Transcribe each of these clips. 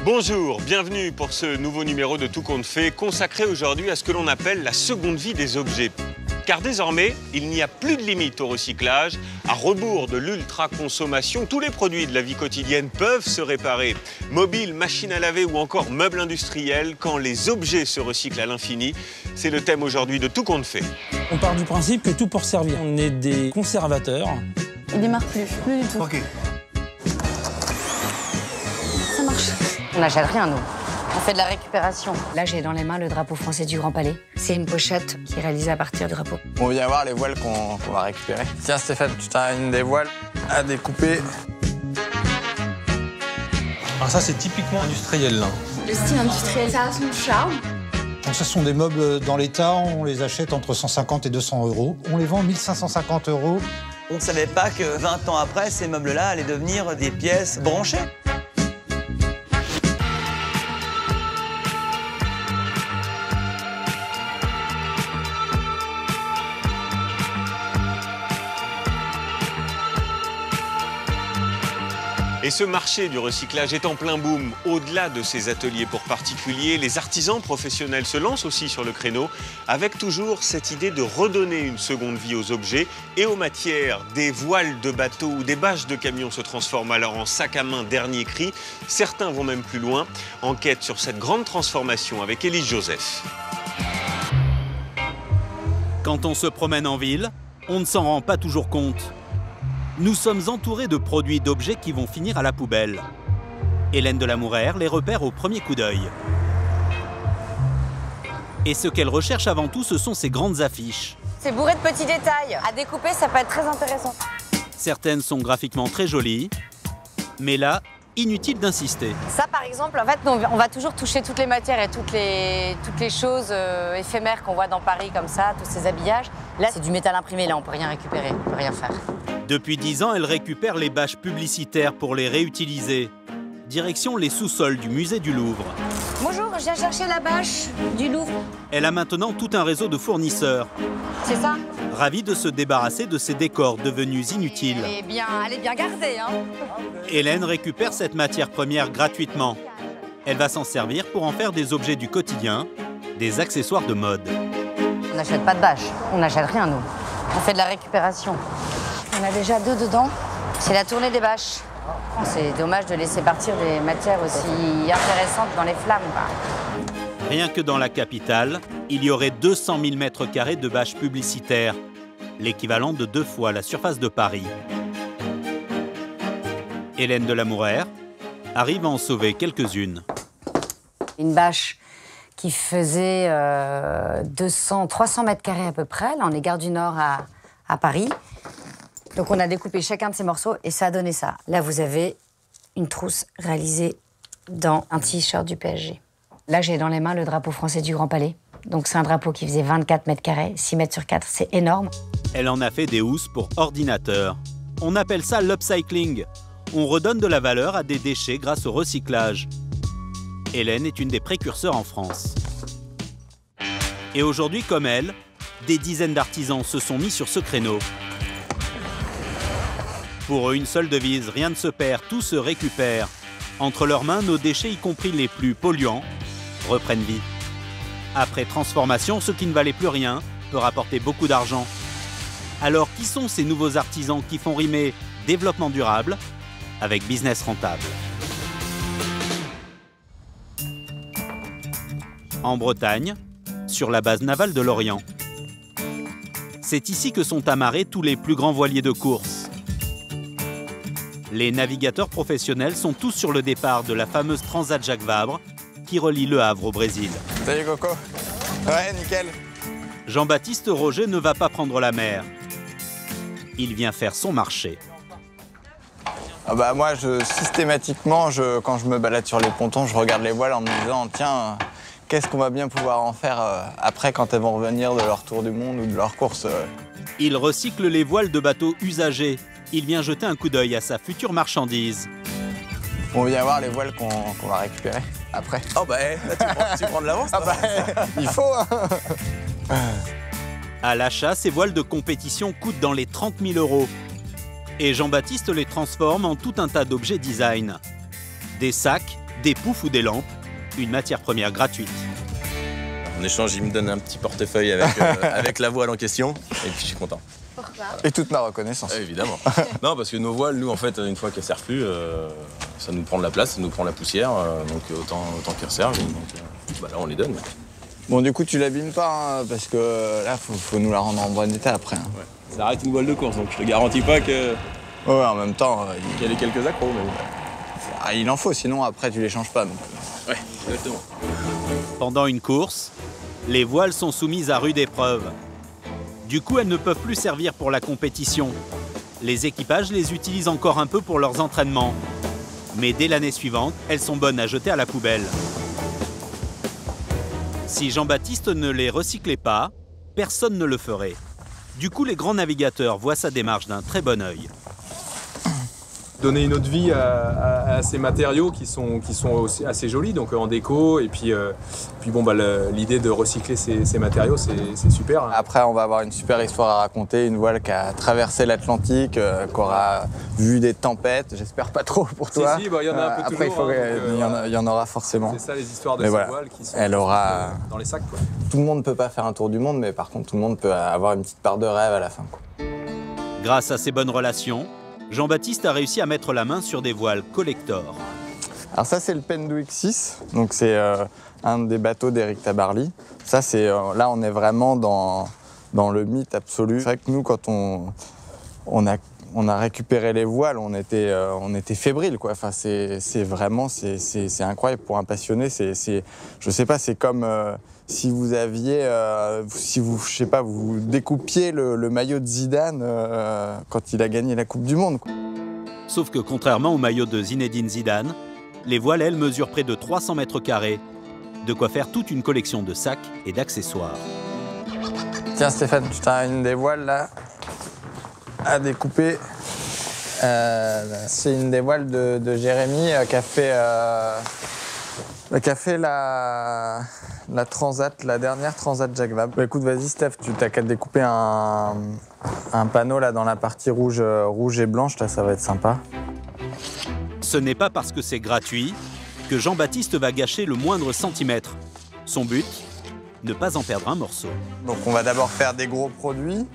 Bonjour, bienvenue pour ce nouveau numéro de Tout compte fait, consacré aujourd'hui à ce que l'on appelle la seconde vie des objets. Car désormais, il n'y a plus de limite au recyclage. À rebours de l'ultra-consommation, tous les produits de la vie quotidienne peuvent se réparer. Mobiles, machines à laver ou encore meubles industriels, quand les objets se recyclent à l'infini, c'est le thème aujourd'hui de Tout compte fait. On part du principe que tout pour servir. On est des conservateurs. Il démarre plus du tout. Ok. Ça marche. On n'achète rien, nous. On fait de la récupération. Là, j'ai dans les mains le drapeau français du Grand Palais. C'est une pochette qui est réalisée à partir du drapeau. On vient voir les voiles qu'on va récupérer. Tiens, Stéphane, tu as une des voiles à découper. Alors ça, c'est typiquement industriel, là. Le style industriel, ça a son charme. Donc ce sont des meubles dans l'état, on les achète entre 150 et 200 euros. On les vend 1550 euros. On ne savait pas que 20 ans après, ces meubles-là allaient devenir des pièces branchées. Et ce marché du recyclage est en plein boom. Au-delà de ces ateliers pour particuliers, les artisans professionnels se lancent aussi sur le créneau, avec toujours cette idée de redonner une seconde vie aux objets et aux matières. Des voiles de bateaux ou des bâches de camions se transforment alors en sacs à main dernier cri. Certains vont même plus loin. Enquête sur cette grande transformation avec Élise Joseph. Quand on se promène en ville, on ne s'en rend pas toujours compte. Nous sommes entourés de produits et d'objets qui vont finir à la poubelle. Hélène de la Mouraire les repère au premier coup d'œil. Et ce qu'elle recherche avant tout, ce sont ces grandes affiches. C'est bourré de petits détails. À découper, ça peut être très intéressant. Certaines sont graphiquement très jolies, mais là, inutile d'insister. Ça, par exemple, en fait, on va toujours toucher toutes les matières et toutes les choses éphémères qu'on voit dans Paris, comme ça, tous ces habillages. Là, c'est du métal imprimé, là, on peut rien récupérer, on peut rien faire. Depuis 10 ans, elle récupère les bâches publicitaires pour les réutiliser. Direction les sous-sols du musée du Louvre. Bonjour, je viens chercher la bâche du Louvre. Elle a maintenant tout un réseau de fournisseurs. C'est ça? Ravie de se débarrasser de ces décors devenus inutiles. Elle est bien gardée, hein. Hélène récupère cette matière première gratuitement. Elle va s'en servir pour en faire des objets du quotidien, des accessoires de mode. On n'achète pas de bâche, on n'achète rien, nous. On fait de la récupération. On a déjà 2 dedans. C'est la tournée des bâches. C'est dommage de laisser partir des matières aussi intéressantes dans les flammes. Rien que dans la capitale, il y aurait 200 000 mètres carrés de bâches publicitaires, l'équivalent de 2 fois la surface de Paris. Hélène de la Mouraire arrive à en sauver quelques-unes. Une bâche qui faisait 300 mètres carrés à peu près. Là, on est gare du Nord à Paris. Donc on a découpé chacun de ces morceaux et ça a donné ça. Là, vous avez une trousse réalisée dans un t-shirt du PSG. Là, j'ai dans les mains le drapeau français du Grand Palais. Donc c'est un drapeau qui faisait 24 mètres carrés, 6 mètres sur 4, c'est énorme. Elle en a fait des housses pour ordinateur. On appelle ça l'upcycling. On redonne de la valeur à des déchets grâce au recyclage. Hélène est une des précurseurs en France. Et aujourd'hui, comme elle, des dizaines d'artisans se sont mis sur ce créneau. Pour eux, une seule devise, rien ne se perd, tout se récupère. Entre leurs mains, nos déchets, y compris les plus polluants, reprennent vie. Après transformation, ce qui ne valait plus rien peut rapporter beaucoup d'argent. Alors, qui sont ces nouveaux artisans qui font rimer développement durable avec business rentable? En Bretagne, sur la base navale de Lorient. C'est ici que sont amarrés tous les plus grands voiliers de course. Les navigateurs professionnels sont tous sur le départ de la fameuse Transat Jacques Vabre qui relie Le Havre au Brésil. Salut Coco. Ouais, nickel. Jean-Baptiste Roger ne va pas prendre la mer. Il vient faire son marché. Ah bah moi, systématiquement, quand je me balade sur les pontons, je regarde les voiles en me disant tiens, qu'est-ce qu'on va bien pouvoir en faire après quand elles vont revenir de leur tour du monde ou de leur course. Il recycle les voiles de bateaux usagés. Il vient jeter un coup d'œil à sa future marchandise. On vient voir les voiles qu'on va récupérer après. Oh bah, là, tu prends de l'avance. Ah bah, il faut hein. À l'achat, ces voiles de compétition coûtent dans les 30 000 €. Et Jean-Baptiste les transforme en tout un tas d'objets design. Des sacs, des poufs ou des lampes, une matière première gratuite. En échange, il me donne un petit portefeuille avec, avec la voile en question, et puis je suis content. Pourquoi? Et toute ma reconnaissance. Évidemment. Non, parce que nos voiles, nous, en fait, une fois qu'elles ne servent plus, ça nous prend de la place, ça nous prend la poussière, donc autant qu'elles servent. Donc bah là, on les donne. Bon, du coup, tu l'abîmes pas, hein, parce que là, faut nous la rendre en bon état après. Hein. Ouais. Ça arrête une voile de course, donc je te garantis pas que... Ouais, en même temps, il y a quelques accros, mais... il en faut, sinon après, tu les changes pas. Donc. Ouais, exactement. Pendant une course, les voiles sont soumises à rude épreuve. Du coup, elles ne peuvent plus servir pour la compétition. Les équipages les utilisent encore un peu pour leurs entraînements. Mais dès l'année suivante, elles sont bonnes à jeter à la poubelle. Si Jean-Baptiste ne les recyclait pas, personne ne le ferait. Du coup, les grands navigateurs voient sa démarche d'un très bon œil. Donner une autre vie à ces matériaux qui sont aussi assez jolis, donc en déco, et puis bon, bah, l'idée de recycler ces matériaux, c'est super. Après, on va avoir une super histoire à raconter, une voile qui a traversé l'Atlantique, qui aura vu des tempêtes, j'espère pas trop pour toi. Si, bah, y en a un peu après, toujours. Il y en aura forcément. C'est ça les histoires de ces voiles qui sont dans les sacs. Quoi. Tout le monde ne peut pas faire un tour du monde, mais par contre, tout le monde peut avoir une petite part de rêve à la fin. Quoi. Grâce à ses bonnes relations, Jean-Baptiste a réussi à mettre la main sur des voiles collector. Alors ça, c'est le Pendou X6, donc c'est un des bateaux d'Éric Tabarly. Ça, c'est là, on est vraiment dans le mythe absolu. C'est vrai que nous, quand on a récupéré les voiles, on était fébriles, quoi. Enfin, c'est vraiment, c'est incroyable pour un passionné. Je sais pas, c'est comme si vous aviez, je sais pas, vous découpiez le maillot de Zidane quand il a gagné la Coupe du Monde, quoi. Sauf que contrairement au maillot de Zinedine Zidane, les voiles, elles, mesurent près de 300 mètres carrés. De quoi faire toute une collection de sacs et d'accessoires. Tiens Stéphane, tu as une des voiles là à découper. C'est une des voiles de Jérémy qui a fait la Transat, la dernière Transat Jacques Vabre. Bah, écoute, vas-y Steph, tu t'as qu'à découper un panneau là dans la partie rouge et blanche, là ça va être sympa. Ce n'est pas parce que c'est gratuit que Jean-Baptiste va gâcher le moindre centimètre. Son but, ne pas en perdre un morceau. Donc on va d'abord faire des gros produits,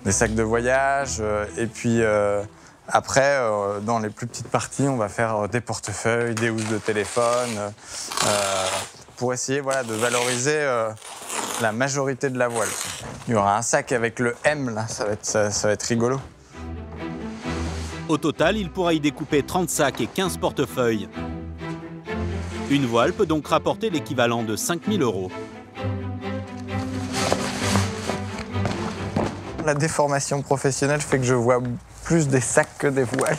des sacs de voyage, et puis après, dans les plus petites parties, on va faire des portefeuilles, des housses de téléphone, pour essayer de valoriser la majorité de la voile. Il y aura un sac avec le M, là, ça va être rigolo. Au total, il pourra y découper 30 sacs et 15 portefeuilles. Une voile peut donc rapporter l'équivalent de 5 000 €. La déformation professionnelle fait que je vois plus des sacs que des voiles.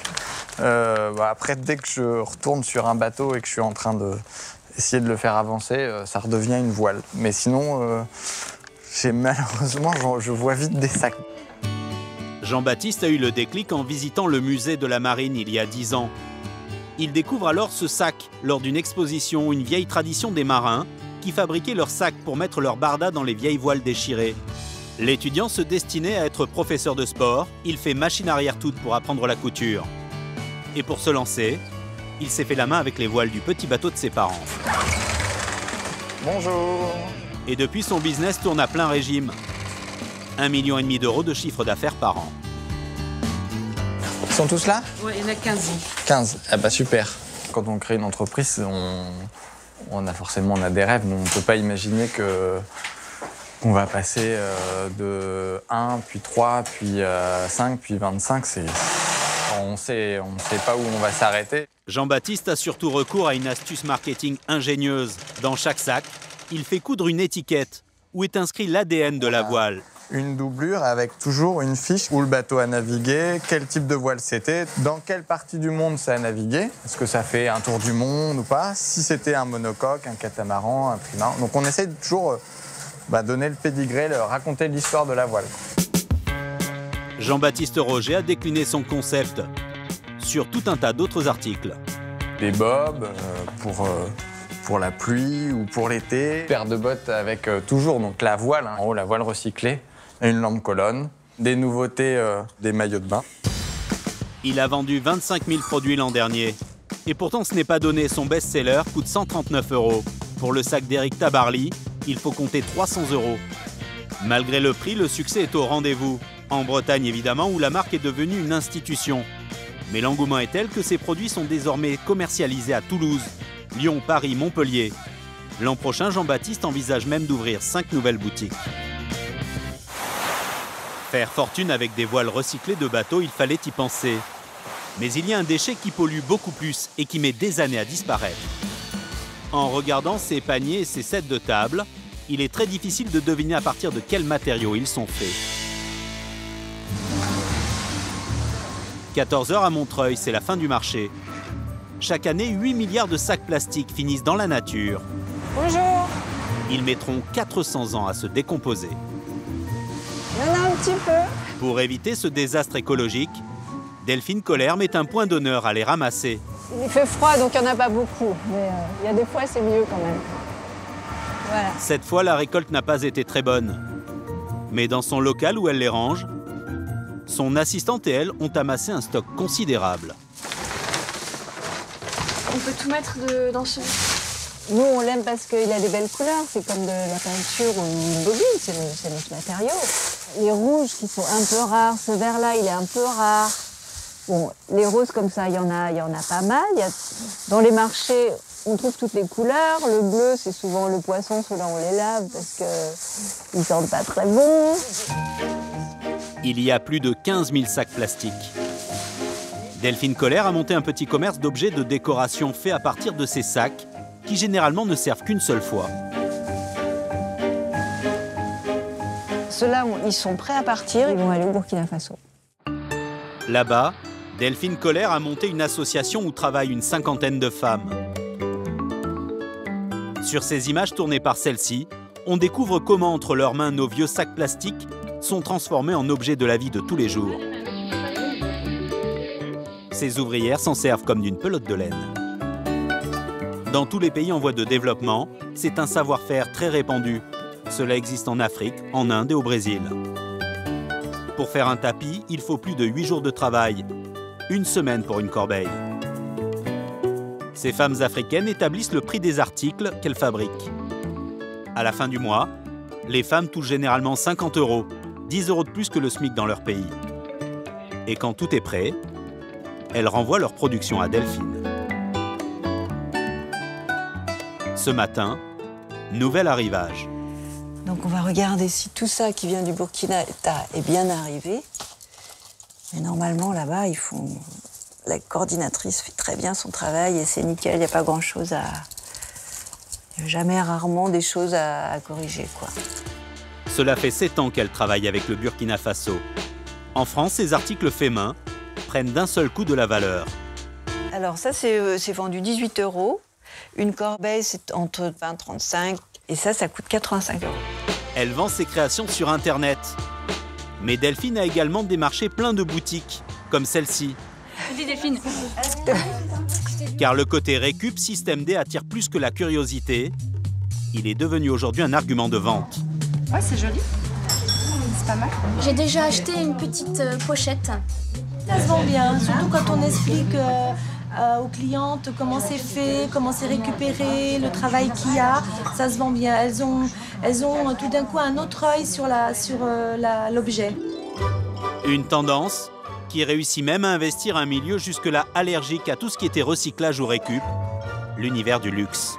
Après, dès que je retourne sur un bateau et que je suis en train d'essayer de le faire avancer, ça redevient une voile. Mais sinon, malheureusement, je vois vite des sacs. Jean-Baptiste a eu le déclic en visitant le musée de la Marine il y a 10 ans. Il découvre alors ce sac lors d'une exposition, une vieille tradition des marins qui fabriquaient leurs sacs pour mettre leurs bardas dans les vieilles voiles déchirées. L'étudiant se destinait à être professeur de sport, il fait machine arrière toute pour apprendre la couture. Et pour se lancer, il s'est fait la main avec les voiles du petit bateau de ses parents. Bonjour. Et depuis, son business tourne à plein régime. 1,5 million d'euros de chiffre d'affaires par an. Ils sont tous là? Oui, il y en a 15. 15, ah bah super. Quand on crée une entreprise, on a des rêves, mais on ne peut pas imaginer qu'on va passer de 1, puis 3, puis 5, puis 25. On sait pas où on va s'arrêter. Jean-Baptiste a surtout recours à une astuce marketing ingénieuse. Dans chaque sac, il fait coudre une étiquette où est inscrit l'ADN de la voile. Une doublure avec toujours une fiche où le bateau a navigué, quel type de voile c'était, dans quelle partie du monde ça a navigué, est-ce que ça fait un tour du monde ou pas, si c'était un monocoque, un catamaran, un trimaran. Donc on essaie de toujours donner le pédigré, raconter l'histoire de la voile. Jean-Baptiste Roger a décliné son concept sur tout un tas d'autres articles. Des bobs pour la pluie ou pour l'été. Paire de bottes avec toujours donc la voile, en haut la voile recyclée, et une lampe colonne. Des nouveautés, des maillots de bain. Il a vendu 25 000 produits l'an dernier. Et pourtant, ce n'est pas donné. Son best-seller coûte 139 €. Pour le sac d'Éric Tabarly, il faut compter 300 €. Malgré le prix, le succès est au rendez-vous. En Bretagne, évidemment, où la marque est devenue une institution. Mais l'engouement est tel que ces produits sont désormais commercialisés à Toulouse, Lyon, Paris, Montpellier. L'an prochain, Jean-Baptiste envisage même d'ouvrir 5 nouvelles boutiques. Faire fortune avec des voiles recyclées de bateaux, il fallait y penser. Mais il y a un déchet qui pollue beaucoup plus et qui met des années à disparaître. En regardant ces paniers et ces sets de table, il est très difficile de deviner à partir de quels matériaux ils sont faits. 14 h à Montreuil, c'est la fin du marché. Chaque année, 8 milliards de sacs plastiques finissent dans la nature. Bonjour. Ils mettront 400 ans à se décomposer. Il y en a un petit peu. Pour éviter ce désastre écologique, Delphine Koller met un point d'honneur à les ramasser. Il fait froid, donc il n'y en a pas beaucoup. Mais il y a des fois, c'est mieux quand même. Voilà. Cette fois, la récolte n'a pas été très bonne. Mais dans son local où elle les range, son assistante et elle ont amassé un stock considérable. On peut tout mettre dans ce... Nous, on l'aime parce qu'il a des belles couleurs. C'est comme de la peinture ou une bobine, c'est notre matériau. Les rouges qui sont un peu rares, ce vert-là, il est un peu rare. Bon, les roses comme ça, il y en a pas mal. Dans les marchés, on trouve toutes les couleurs. Le bleu, c'est souvent le poisson, ceux-là on les lave parce qu'ils sentent pas très bon. Il y a plus de 15 000 sacs plastiques. Delphine Koller a monté un petit commerce d'objets de décoration faits à partir de ces sacs qui généralement ne servent qu'une seule fois. Ceux-là, ils sont prêts à partir, ils vont aller au Burkina Faso. Là-bas, Delphine Koller a monté une association où travaillent une cinquantaine de femmes. Sur ces images tournées par celle-ci, on découvre comment entre leurs mains nos vieux sacs plastiques sont transformés en objets de la vie de tous les jours. Ces ouvrières s'en servent comme d'une pelote de laine. Dans tous les pays en voie de développement, c'est un savoir-faire très répandu. Cela existe en Afrique, en Inde et au Brésil. Pour faire un tapis, il faut plus de 8 jours de travail. 1 semaine pour une corbeille. Ces femmes africaines établissent le prix des articles qu'elles fabriquent. À la fin du mois, les femmes touchent généralement 50 €, 10 € de plus que le SMIC dans leur pays. Et quand tout est prêt, elles renvoient leur production à Delphine. Ce matin, nouvel arrivage. Donc on va regarder si tout ça qui vient du Burkina est bien arrivé. Mais normalement, là-bas, la coordinatrice fait très bien son travail et c'est nickel, il n'y a pas grand-chose à... Il n'y a jamais, rarement des choses à corriger, quoi. Cela fait 7 ans qu'elle travaille avec le Burkina Faso. En France, ces articles faits main prennent d'un seul coup de la valeur. Alors ça, c'est vendu 18 €. Une corbeille, c'est entre 20 et 35. Et ça coûte 85 €. Elle vend ses créations sur Internet. Mais Delphine a également démarché plein de boutiques, comme celle-ci. Vas-y Delphine. Car le côté récup Système D attire plus que la curiosité. Il est devenu aujourd'hui un argument de vente. Ouais, c'est joli. C'est pas mal. J'ai déjà acheté une petite pochette. Ça se vend bien, surtout quand on explique aux clientes comment c'est fait, comment c'est récupéré, le travail qu'il y a. Ça se vend bien. Elles ont tout d'un coup un autre œil sur l'objet. Une tendance qui réussit même à investir un milieu jusque-là allergique à tout ce qui était recyclage ou récup, l'univers du luxe.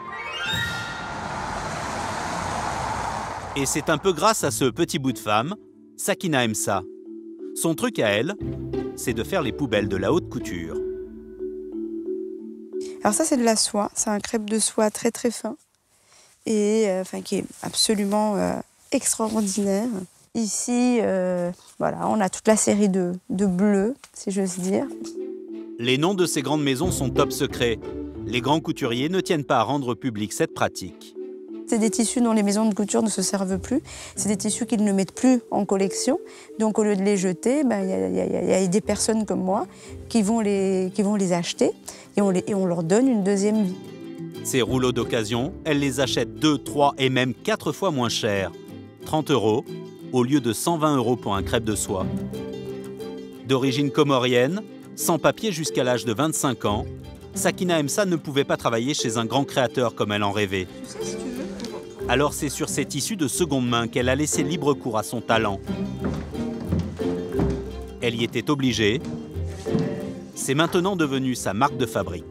Et c'est un peu grâce à ce petit bout de femme, Sakina aime ça. Son truc à elle, c'est de faire les poubelles de la haute couture. Alors ça, c'est de la soie. C'est un crêpe de soie très très fin et qui est absolument extraordinaire. Ici, voilà, on a toute la série de bleus, si j'ose dire. Les noms de ces grandes maisons sont top secrets. Les grands couturiers ne tiennent pas à rendre publique cette pratique. C'est des tissus dont les maisons de couture ne se servent plus. C'est des tissus qu'ils ne mettent plus en collection. Donc au lieu de les jeter, il y a des personnes comme moi qui vont les acheter et on leur donne une deuxième vie. Ces rouleaux d'occasion, elles les achètent 2, 3 et même 4 fois moins cher. 30 € au lieu de 120 € pour un crêpe de soie. D'origine comorienne, sans papier jusqu'à l'âge de 25 ans, Sakina Emsa ne pouvait pas travailler chez un grand créateur comme elle en rêvait. Alors c'est sur ces tissus de seconde main qu'elle a laissé libre cours à son talent. Elle y était obligée. C'est maintenant devenu sa marque de fabrique.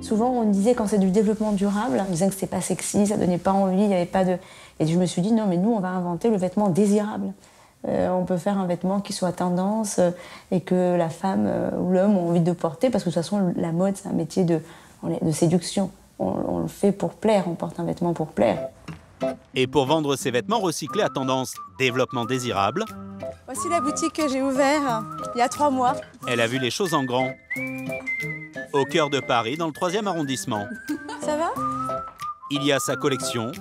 Souvent, on disait quand c'est du développement durable, on disait que c'était pas sexy, ça donnait pas envie, il n'y avait pas de... Et je me suis dit, non, mais nous, on va inventer le vêtement désirable. On peut faire un vêtement qui soit tendance et que la femme ou l'homme ont envie de porter, parce que de toute façon, la mode, c'est un métier de séduction. On le fait pour plaire, on porte un vêtement pour plaire. Et pour vendre ses vêtements recyclés à tendance développement désirable, voici la boutique que j'ai ouverte il y a 3 mois. Elle a vu les choses en grand. Au cœur de Paris, dans le 3e arrondissement. Ça va? Il y a sa collection,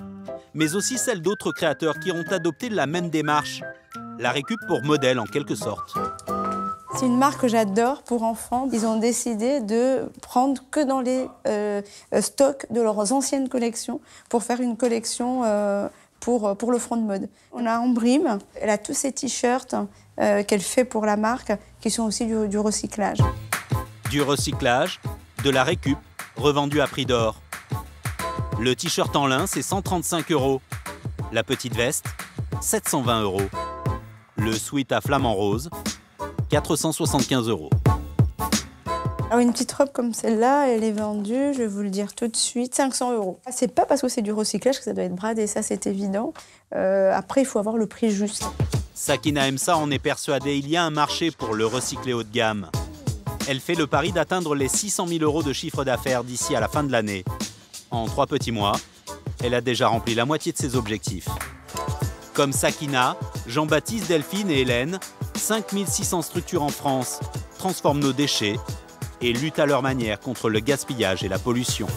mais aussi celle d'autres créateurs qui ont adopté la même démarche. La récup pour modèle en quelque sorte. C'est une marque que j'adore pour enfants. Ils ont décidé de prendre que dans les stocks de leurs anciennes collections pour faire une collection pour le front de mode. On a Ambrime, elle a tous ces t-shirts qu'elle fait pour la marque qui sont aussi du recyclage. Du recyclage, de la récup, revendue à prix d'or. Le t-shirt en lin, c'est 135 €. La petite veste, 720 €. Le sweat à flamant rose, 475 €. Alors une petite robe comme celle-là, elle est vendue, je vais vous le dire tout de suite, 500 €. C'est pas parce que c'est du recyclage que ça doit être bradé, ça c'est évident. Après, il faut avoir le prix juste. Sakina Emsa en est persuadée, il y a un marché pour le recyclé haut de gamme. Elle fait le pari d'atteindre les 600 000 € de chiffre d'affaires d'ici à la fin de l'année. En 3 petits mois, elle a déjà rempli la moitié de ses objectifs. Comme Sakina, Jean-Baptiste, Delphine et Hélène, 5600 structures en France transforment nos déchets et luttent à leur manière contre le gaspillage et la pollution.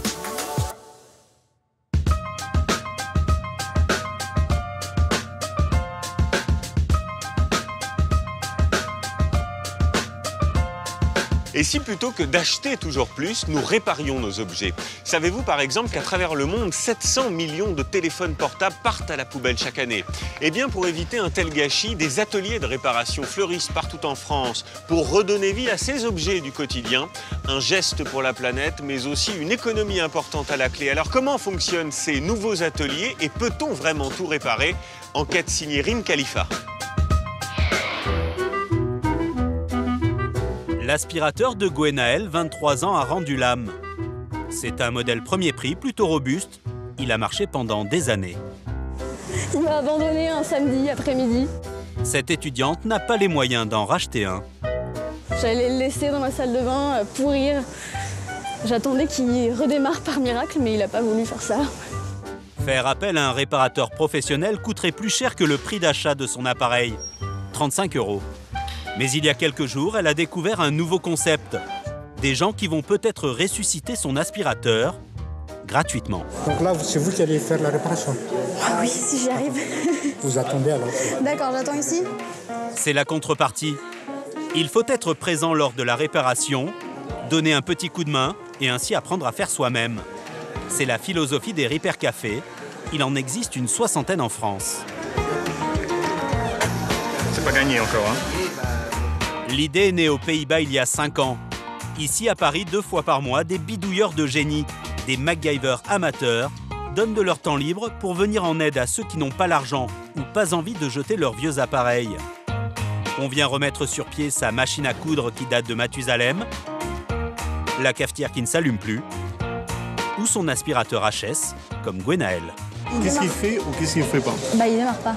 Et si plutôt que d'acheter toujours plus, nous réparions nos objets? Savez-vous par exemple qu'à travers le monde, 700 millions de téléphones portables partent à la poubelle chaque année? Eh bien pour éviter un tel gâchis, des ateliers de réparation fleurissent partout en France pour redonner vie à ces objets du quotidien. Un geste pour la planète, mais aussi une économie importante à la clé. Alors comment fonctionnent ces nouveaux ateliers et peut-on vraiment tout réparer? Enquête signée Rim Khalifa. L'aspirateur de Gwenaël, 23 ans, a rendu l'âme. C'est un modèle premier prix, plutôt robuste. Il a marché pendant des années. Il m'a abandonné un samedi après-midi. Cette étudiante n'a pas les moyens d'en racheter un. J'allais le laisser dans ma salle de bain pourrir. J'attendais qu'il redémarre par miracle, mais il n'a pas voulu faire ça. Faire appel à un réparateur professionnel coûterait plus cher que le prix d'achat de son appareil, 35 €. Mais il y a quelques jours, elle a découvert un nouveau concept. Des gens qui vont peut-être ressusciter son aspirateur gratuitement. Donc là, c'est vous qui allez faire la réparation? Ah oui, si j'y arrive. Vous attendez alors? D'accord, j'attends ici. C'est la contrepartie. Il faut être présent lors de la réparation, donner un petit coup de main et ainsi apprendre à faire soi-même. C'est la philosophie des Repair Cafés. Il en existe une 60aine en France. C'est pas gagné encore, hein? L'idée est née aux Pays-Bas il y a 5 ans. Ici, à Paris, 2 fois par mois, des bidouilleurs de génie, des MacGyver amateurs, donnent de leur temps libre pour venir en aide à ceux qui n'ont pas l'argent ou pas envie de jeter leurs vieux appareils. On vient remettre sur pied sa machine à coudre qui date de Mathusalem, la cafetière qui ne s'allume plus, ou son aspirateur HS, comme Gwenaël. Qu'est-ce qu'il fait ou qu'est-ce qu'il ne fait pas? Bah, il démarre pas.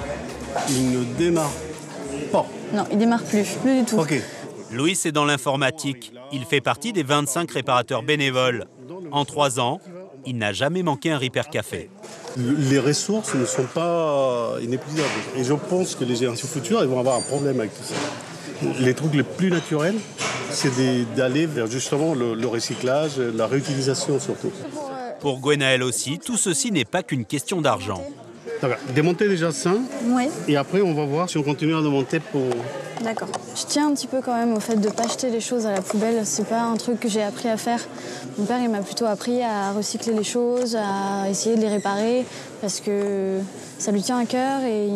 Il ne démarre pas. Non, il démarre plus du tout. Ok. Louis est dans l'informatique. Il fait partie des 25 réparateurs bénévoles. En 3 ans, il n'a jamais manqué un Repair Café. Les ressources ne sont pas inépuisables. Et je pense que les générations futures, elles vont avoir un problème avec tout ça. Les trucs les plus naturels, c'est d'aller vers justement le recyclage, la réutilisation surtout. Pour Gwenaël aussi, tout ceci n'est pas qu'une question d'argent. Démonter déjà ça, ouais. Et après on va voir si on continue à démonter pour... D'accord. Je tiens un petit peu quand même au fait de ne pas jeter les choses à la poubelle. C'est pas un truc que j'ai appris à faire. Mon père, il m'a plutôt appris à recycler les choses, à essayer de les réparer, parce que ça lui tient à cœur et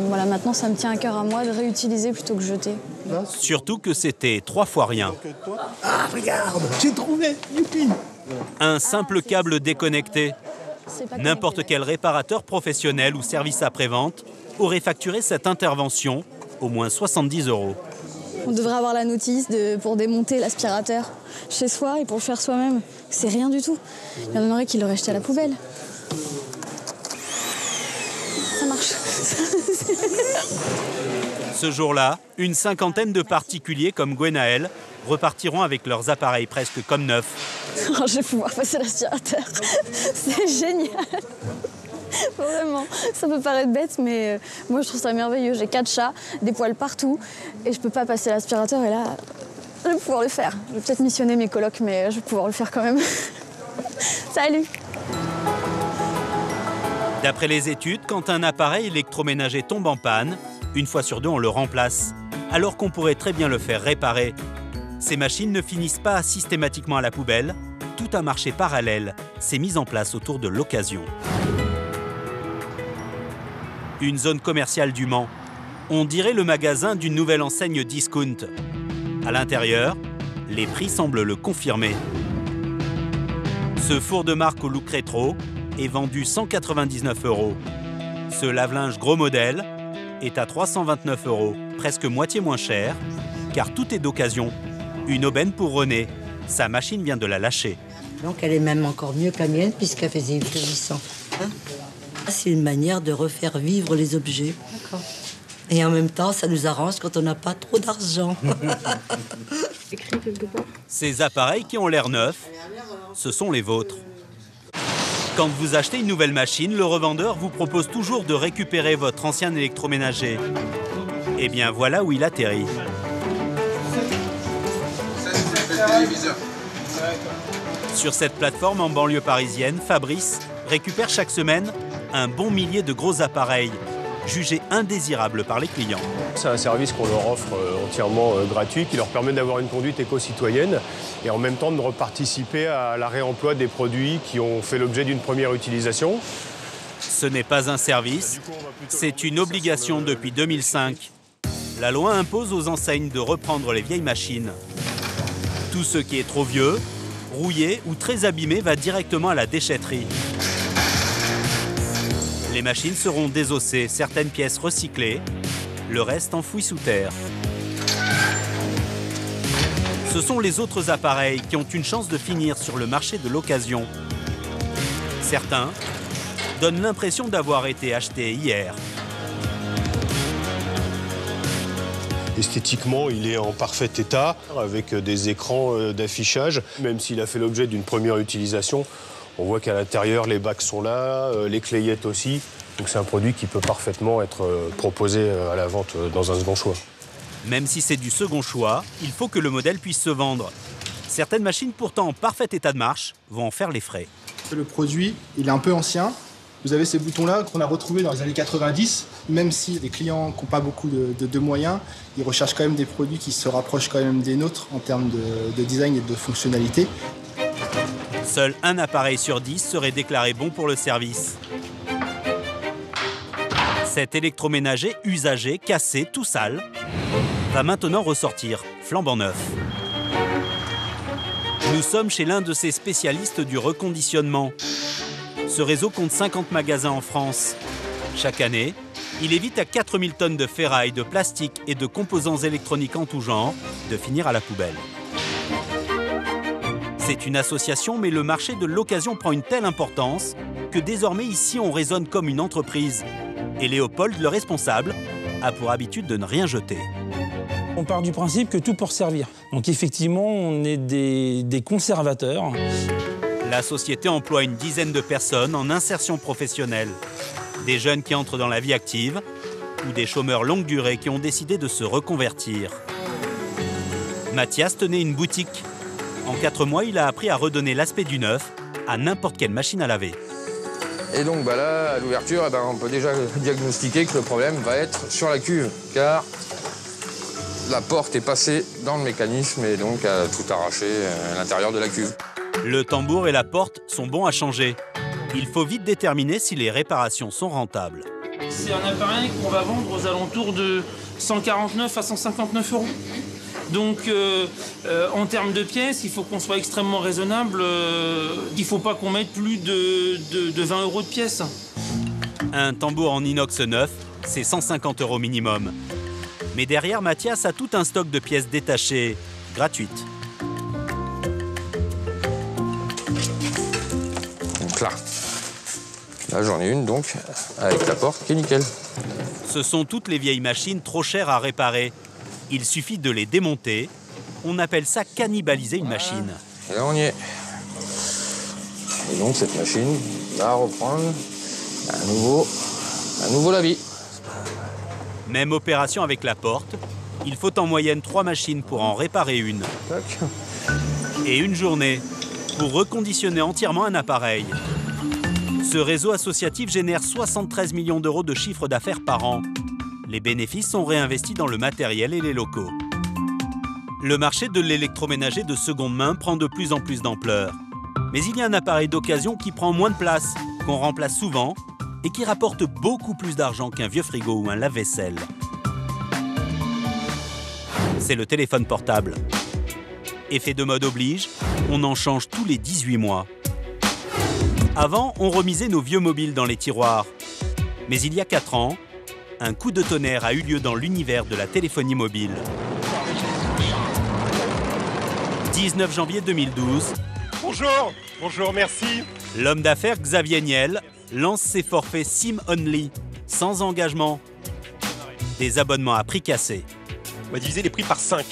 voilà, maintenant ça me tient à cœur à moi de réutiliser plutôt que jeter. Surtout que c'était 3 fois rien. Ah, regarde, j'ai trouvé, youpi. Un simple câble déconnecté. N'importe quel réparateur professionnel ou service après-vente aurait facturé cette intervention au moins 70 €. On devrait avoir la notice pour démonter l'aspirateur chez soi et pour le faire soi-même. C'est rien du tout. Il y en aurait qui l'auraient jeté à la poubelle. Ça marche. Ce jour-là, une cinquantaine de particuliers comme Gwenaël repartiront avec leurs appareils presque comme neufs. Je vais pouvoir passer l'aspirateur. C'est génial. Vraiment, ça peut paraître bête, mais moi je trouve ça merveilleux. J'ai 4 chats, des poils partout, et je peux pas passer l'aspirateur, et là, je vais pouvoir le faire. Je vais peut-être missionner mes colocs, mais je vais pouvoir le faire quand même. Salut! D'après les études, quand un appareil électroménager tombe en panne, une fois sur deux on le remplace, alors qu'on pourrait très bien le faire réparer. Ces machines ne finissent pas systématiquement à la poubelle, tout un marché parallèle s'est mis en place autour de l'occasion. Une zone commerciale du Mans. On dirait le magasin d'une nouvelle enseigne discount. À l'intérieur, les prix semblent le confirmer. Ce four de marque au look rétro est vendu 199 €. Ce lave-linge gros modèle est à 329 €, presque moitié moins cher, car tout est d'occasion. Une aubaine pour René. Sa machine vient de la lâcher. Donc elle est même encore mieux que la mienne puisqu'elle faisait 800. C'est une manière de refaire vivre les objets. Et en même temps, ça nous arrange quand on n'a pas trop d'argent. Ces appareils qui ont l'air neufs, ce sont les vôtres. Quand vous achetez une nouvelle machine, le revendeur vous propose toujours de récupérer votre ancien électroménager. Eh bien, voilà où il atterrit. Sur cette plateforme en banlieue parisienne, Fabrice récupère chaque semaine un bon millier de gros appareils, jugés indésirables par les clients. C'est un service qu'on leur offre entièrement gratuit, qui leur permet d'avoir une conduite éco-citoyenne et en même temps de reparticiper à la réemploi des produits qui ont fait l'objet d'une première utilisation. Ce n'est pas un service, c'est une obligation depuis 2005. La loi impose aux enseignes de reprendre les vieilles machines. Tout ce qui est trop vieux, rouillé ou très abîmé va directement à la déchetterie. Les machines seront désossées, certaines pièces recyclées, le reste enfoui sous terre. Ce sont les autres appareils qui ont une chance de finir sur le marché de l'occasion. Certains donnent l'impression d'avoir été achetés hier. Esthétiquement, il est en parfait état, avec des écrans d'affichage. Même s'il a fait l'objet d'une première utilisation, on voit qu'à l'intérieur, les bacs sont là, les clayettes aussi. Donc c'est un produit qui peut parfaitement être proposé à la vente dans un second choix. Même si c'est du second choix, il faut que le modèle puisse se vendre. Certaines machines pourtant en parfait état de marche vont en faire les frais. Le produit, il est un peu ancien. Vous avez ces boutons-là qu'on a retrouvés dans les années 90. Même si les clients qui n'ont pas beaucoup de moyens, ils recherchent quand même des produits qui se rapprochent quand même des nôtres en termes de design et de fonctionnalité. Seul un appareil sur 10 serait déclaré bon pour le service. Cet électroménager usagé, cassé, tout sale, va maintenant ressortir flambant neuf. Nous sommes chez l'un de ces spécialistes du reconditionnement. Ce réseau compte 50 magasins en France. Chaque année, il évite à 4000 tonnes de ferraille, de plastique et de composants électroniques en tout genre de finir à la poubelle. C'est une association, mais le marché de l'occasion prend une telle importance que désormais ici on raisonne comme une entreprise. Et Léopold, le responsable, a pour habitude de ne rien jeter. On part du principe que tout peut servir. Donc effectivement, on est des conservateurs. La société emploie une dizaine de personnes en insertion professionnelle. Des jeunes qui entrent dans la vie active ou des chômeurs longue durée qui ont décidé de se reconvertir. Mathias tenait une boutique. En 4 mois, il a appris à redonner l'aspect du neuf à n'importe quelle machine à laver. Et donc là, à l'ouverture, on peut déjà diagnostiquer que le problème va être sur la cuve, car la porte est passée dans le mécanisme et donc a tout arraché à l'intérieur de la cuve. Le tambour et la porte sont bons à changer. Il faut vite déterminer si les réparations sont rentables. C'est un appareil qu'on va vendre aux alentours de 149 à 159 €. Donc, en termes de pièces, il faut qu'on soit extrêmement raisonnable. Il ne faut pas qu'on mette plus de 20 € de pièce. Un tambour en inox neuf, c'est 150 € minimum. Mais derrière, Mathias a tout un stock de pièces détachées, gratuites. Donc là j'en ai une donc, avec la porte qui est nickel. Ce sont toutes les vieilles machines trop chères à réparer. Il suffit de les démonter. On appelle ça cannibaliser une machine. Et là on y est. Et donc cette machine va reprendre à nouveau la vie. Même opération avec la porte. Il faut en moyenne 3 machines pour en réparer une. Tac. Et une journée pour reconditionner entièrement un appareil. Ce réseau associatif génère 73 millions d'euros de chiffre d'affaires par an. Les bénéfices sont réinvestis dans le matériel et les locaux. Le marché de l'électroménager de seconde main prend de plus en plus d'ampleur. Mais il y a un appareil d'occasion qui prend moins de place, qu'on remplace souvent et qui rapporte beaucoup plus d'argent qu'un vieux frigo ou un lave-vaisselle. C'est le téléphone portable. Effet de mode oblige, on en change tous les 18 mois. Avant, on remisait nos vieux mobiles dans les tiroirs. Mais il y a 4 ans, un coup de tonnerre a eu lieu dans l'univers de la téléphonie mobile. 19 janvier 2012. Bonjour, merci. L'homme d'affaires Xavier Niel lance ses forfaits SIM Only, sans engagement. Des abonnements à prix cassé. On va diviser les prix par 5.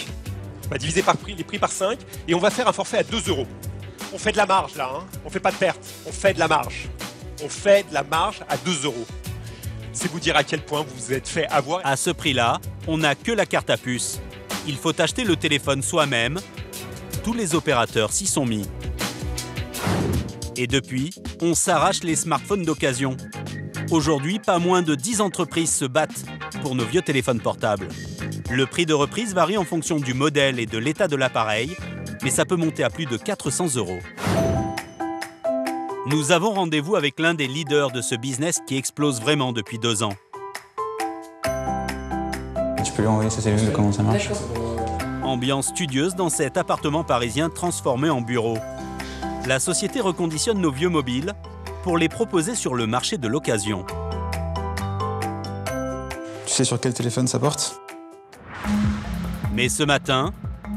On va diviser les prix par 5 et on va faire un forfait à 2 €. On fait de la marge là, hein. On fait pas de perte, on fait de la marge. On fait de la marge à 2 €. C'est vous dire à quel point vous vous êtes fait avoir. À ce prix-là, on n'a que la carte à puce. Il faut acheter le téléphone soi-même. Tous les opérateurs s'y sont mis. Et depuis, on s'arrache les smartphones d'occasion. Aujourd'hui, pas moins de 10 entreprises se battent pour nos vieux téléphones portables. Le prix de reprise varie en fonction du modèle et de l'état de l'appareil, mais ça peut monter à plus de 400 €. Nous avons rendez-vous avec l'un des leaders de ce business qui explose vraiment depuis 2 ans. Tu peux lui envoyer sa cellule de comment ça marche. Ambiance studieuse dans cet appartement parisien transformé en bureau. La société reconditionne nos vieux mobiles pour les proposer sur le marché de l'occasion. Tu sais sur quel téléphone ça porte? Mais ce matin,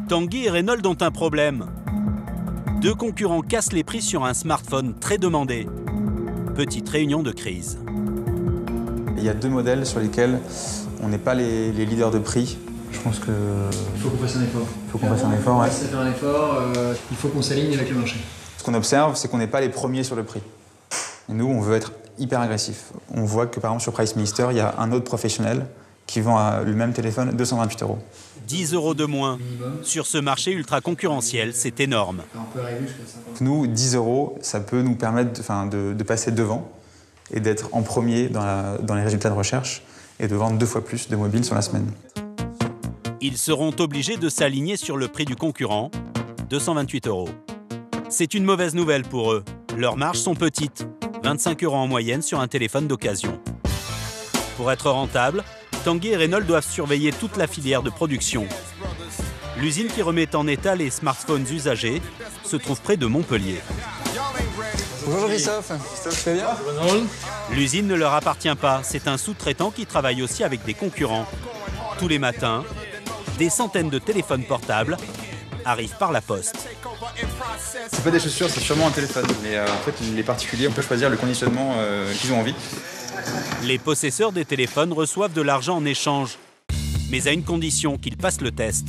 Tanguy et Renault ont un problème. 2 concurrents cassent les prix sur un smartphone très demandé. Petite réunion de crise. Il y a 2 modèles sur lesquels on n'est pas les leaders de prix. Je pense que... Il faut qu'on fasse un effort. Il faut qu'on fasse un effort, ouais. Ça fait un effort, il faut qu'on s'aligne avec le marché. Ce qu'on observe, c'est qu'on n'est pas les premiers sur le prix. Et nous, on veut être hyper agressif. On voit que par exemple sur Price Minister, il y a un autre professionnel qui vend le même téléphone 228 €. 10 € de moins. Sur ce marché ultra concurrentiel, c'est énorme. On peut arriver jusqu'à 50. Nous, 10 €, ça peut nous permettre de passer devant et d'être en premier dans les résultats de recherche et de vendre 2 fois plus de mobiles sur la semaine. Ils seront obligés de s'aligner sur le prix du concurrent, 228 €. C'est une mauvaise nouvelle pour eux. Leurs marges sont petites, 25 € en moyenne sur un téléphone d'occasion. Pour être rentable, Tanguy et Renault doivent surveiller toute la filière de production. L'usine qui remet en état les smartphones usagés se trouve près de Montpellier. Bonjour Christophe. Christophe, tu vas bien? L'usine ne leur appartient pas, c'est un sous-traitant qui travaille aussi avec des concurrents. Tous les matins, des centaines de téléphones portables arrivent par la poste. C'est pas des chaussures, c'est sûrement un téléphone. Mais en fait, les particuliers, on peut choisir le conditionnement qu'ils ont envie. Les possesseurs des téléphones reçoivent de l'argent en échange, mais à une condition qu'ils passent le test.